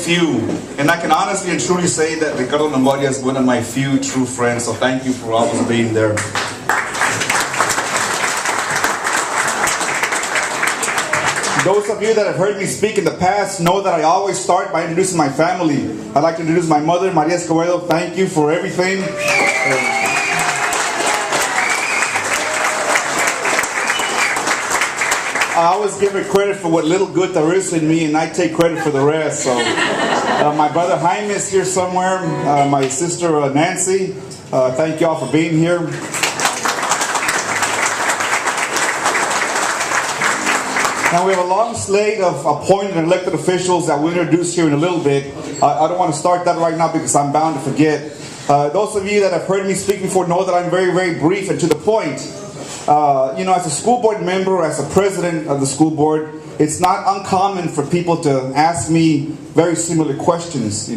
few. And I can honestly and truly say that Ricardo Longoria is one of my few true friends. So thank you for always being there. Those of you that have heard me speak in the past know that I always start by introducing my family. I'd like to introduce my mother, Maria Escobedo. Thank you for everything. I always give her credit for what little good there is in me, and I take credit for the rest. So, my brother Jaime is here somewhere. My sister Nancy. Thank you all for being here. Now we have a long slate of appointed and elected officials that we'll introduce here in a little bit. I don't want to start that right now because I'm bound to forget. Those of you that have heard me speak before know that I'm very, very brief and to the point. As a school board member, as a president of the school board, it's not uncommon for people to ask me very similar questions.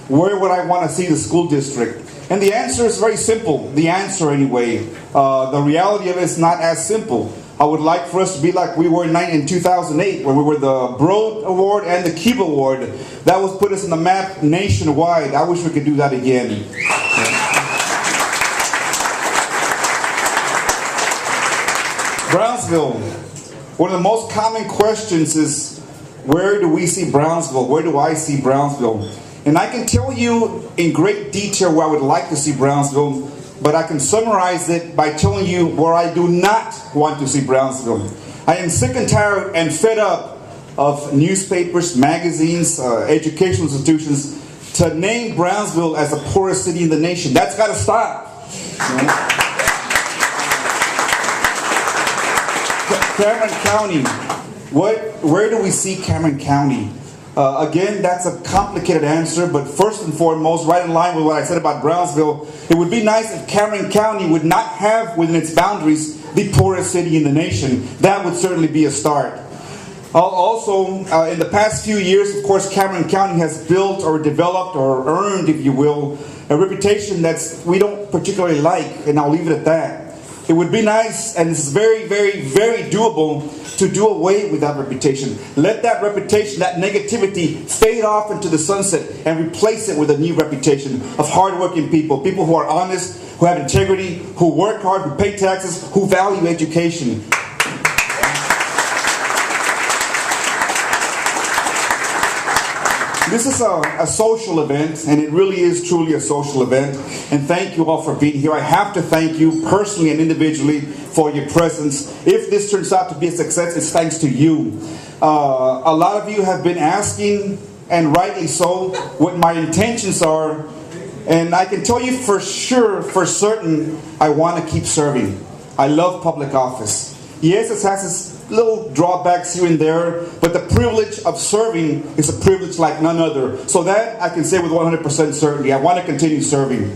Where would I want to see the school district? And the answer is very simple. The answer anyway. The reality of it is not as simple. I would like for us to be like we were in 2008, when we were the Broad Award and the Cube Award. That was put us on the map nationwide. I wish we could do that again. Brownsville. One of the most common questions is, where do we see Brownsville? Where do I see Brownsville? And I can tell you in great detail where I would like to see Brownsville, but I can summarize it by telling you where I do not want to see Brownsville. I am sick and tired and fed up of newspapers, magazines, educational institutions to name Brownsville as the poorest city in the nation. That's got to stop. Cameron County. Where do we see Cameron County? Again, that's a complicated answer, but first and foremost, right in line with what I said about Brownsville, it would be nice if Cameron County would not have within its boundaries the poorest city in the nation. That would certainly be a start. Also, in the past few years, of course, Cameron County has built or developed or earned, if you will, a reputation that we don't particularly like, and I'll leave it at that. It would be nice, and it's very, very, very doable to do away with that reputation. Let that reputation, that negativity, fade off into the sunset and replace it with a new reputation of hardworking people, people who are honest, who have integrity, who work hard, who pay taxes, who value education. This is a social event, and it really is truly a social event. And thank you all for being here. I have to thank you personally and individually for your presence. If this turns out to be a success, it's thanks to you. A lot of you have been asking, and rightly so, what my intentions are. And I can tell you for sure, for certain, I want to keep serving. I love public office. Yes, it has its little drawbacks here and there, but the privilege of serving is a privilege like none other. So that I can say with 100% certainty. I want to continue serving.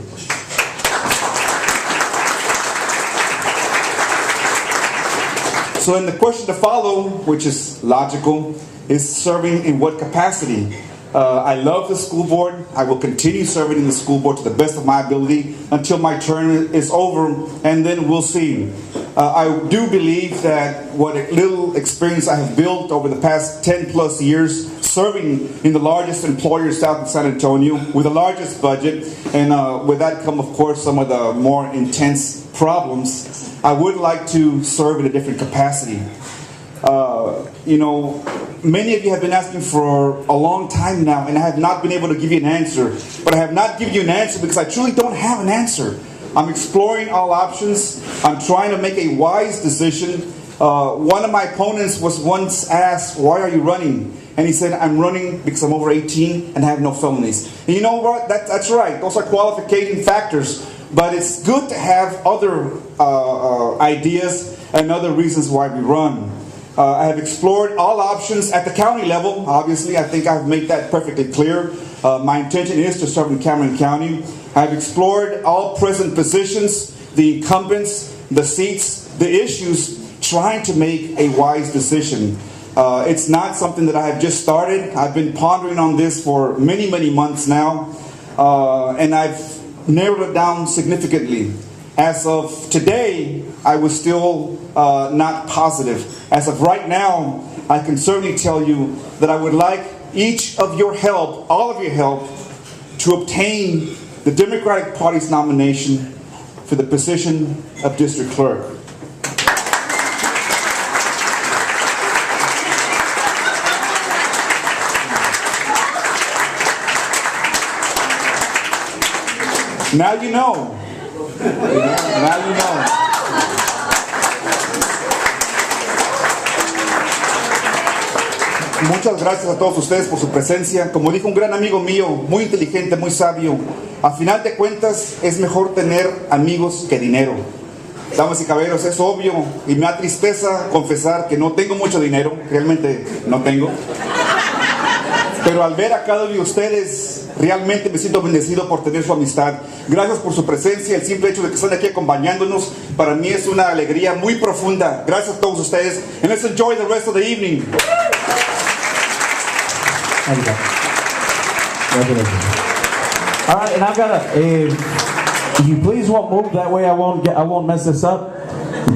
So then the question to follow, which is logical, is serving in what capacity? I love the school board. I will continue serving in the school board to the best of my ability until my term is over, and then we'll see. I do believe that what little experience I have built over the past 10 plus years serving in the largest employer south of San Antonio with the largest budget, and with that come, of course, some of the more intense problems, I would like to serve in a different capacity. Many of you have been asking for a long time now, and I have not been able to give you an answer. But I have not given you an answer because I truly don't have an answer. I'm exploring all options. I'm trying to make a wise decision. One of my opponents was once asked, "Why are you running?" And he said, "I'm running because I'm over 18 and I have no felonies." And you know what? That's right. Those are qualifying factors. But it's good to have other ideas and other reasons why we run. I have explored all options at the county level. Obviously, I think I've made that perfectly clear. My intention is to serve in Cameron County. I've explored all present positions, the incumbents, the seats, the issues, trying to make a wise decision. It's not something that I have just started. I've been pondering on this for many, many months now, and I've narrowed it down significantly. As of today, I was still not positive. As of right now, I can certainly tell you that I would like each of your help, all of your help, to obtain the Democratic Party's nomination for the position of District Clerk. Now you know. Now you know. Muchas gracias a todos ustedes por su presencia. Como dijo un gran amigo mío, muy inteligente, muy sabio, a final de cuentas es mejor tener amigos que dinero. Damas y caballeros, es obvio y me da tristeza confesar que no tengo mucho dinero, realmente no tengo. Pero al ver a cada uno de ustedes, realmente me siento bendecido por tener su amistad. Gracias por su presencia, el simple hecho de que están aquí acompañándonos, para mí es una alegría muy profunda. Gracias a todos ustedes, and let's enjoy the rest of the evening. All right, and I've got if you please won't move, that way I won't mess this up.